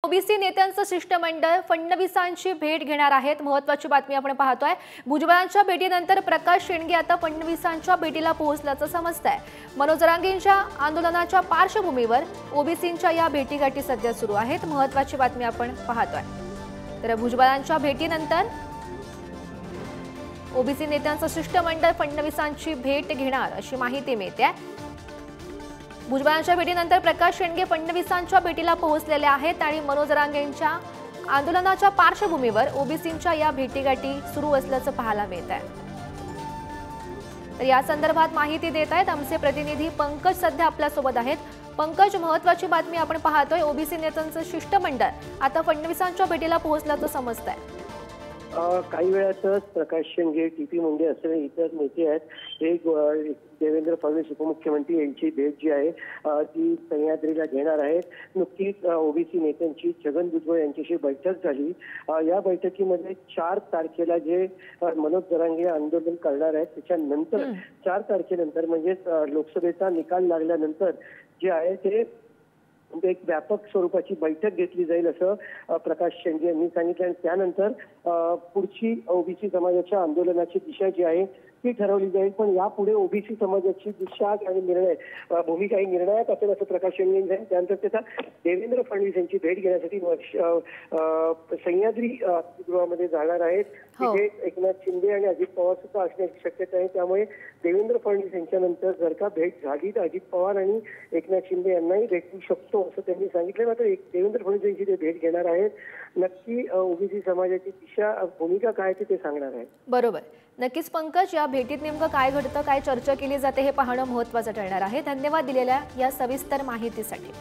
OBC नेत्यांचं शिष्टमंडळ फडणवीसांची भेट घेणार आहेत। महत्त्वाची बातमी आपण पाहतोय। भुजबळांच्या भेटीनंतर प्रकाश शेंडगे आता फडणवीसांच्या भेटीला पोहोचल्याचं समजतंय। मनोज जरांगेंच्या आंदोलनाच्या पार्श्वभूमीवर ओबीसींच्या या भेटीगाठी सध्या सुरू आहेत। महत्त्वाची बातमी आपण पाहतोय। तर भुजबळांच्या भेटीनंतर ओबीसी नेत्यांचं शिष्टमंडळ फडणवीसांची भेट घेणार अशी माहिती मिळते। भुजबळांच्या भेटीनंतर प्रकाश शेंडगे फडणवीसांच्या भेटीला पोहोचलेले आहेत आणि मनोज जरांगेंच्या आंदोलनाच्या पार्श्वभूमीवर ओबीसींच्या या भेटीगाठी सुरू असल्याचं पाहायला मिळत आहे। तर या संदर्भात माहिती देत आहेत आमचे प्रतिनिधी पंकज सध्या आपल्या सोबत आहेत। पंकज, महत्त्वाची बातमी आपण पाहतोय, ओबीसी नेत्यांचं शिष्टमंडळ आता फडणवीसांच्या भेटीला पोहोचल्याचं समजतंय। काही वेळातच प्रकाश शेंडगे, टीपी मुंडे असे इतर नेते आहेत एक देवेंद्र फडणवीस उपमुख्यमंत्री यांची भेट जी आहे ती सह्याद्रीला घेणार आहेत। नुकतीच ओबीसी नेत्यांची छगन भुजबळ यांच्याशी बैठक झाली। या बैठकीमध्ये 4 तारखेला जे मनोज जरांगे आंदोलन करणार आहेत त्याच्यानंतर 4 तारखेनंतर म्हणजे लोकसभेचा निकाल लागल्यानंतर जे आहे ते एक व्यापक स्वरूपाची बैठक घेतली जाईल असं प्रकाश शेंडगे यांनी सांगितलं आणि त्यानंतर पुढची ओबीसी समाजाच्या आंदोलनाची दिशा जी आहे ती ठरवली जाईल। पण यापुढे ओबीसी समाजाची दिशा आणि निर्णय भूमिका ही निर्णायक असेल असं प्रकाश शेंडगे यांनी सांगितलं। त्यानंतर त्याचा देवेंद्र फडणवीस यांची भेट घेण्यासाठी सह्याद्री गृहामध्ये जाणार आहेत। तिथे एकनाथ शिंदे आणि अजित पवार सुद्धा असण्याची शक्यता आहे। त्यामुळे देवेंद्र फडणवीस यांच्यानंतर जर का भेट झाली तर अजित पवार आणि एकनाथ शिंदे यांनाही भेटू शकतो असं त्यांनी सांगितलं। मात्र देवेंद्र फडणवीस यांची ते भेट घेणार आहेत। नक्की ओबीसी समाजाची दिशा भूमिका काय ते सांगणार आहे। बरोबर, नक्कीच पंकज, या भेटीत नेमकं काय घडतं, काय चर्चा केली जाते हे पाहणं महत्त्वाचं ठरणार आहे। धन्यवाद दिलेल्या या सविस्तर माहितीसाठी।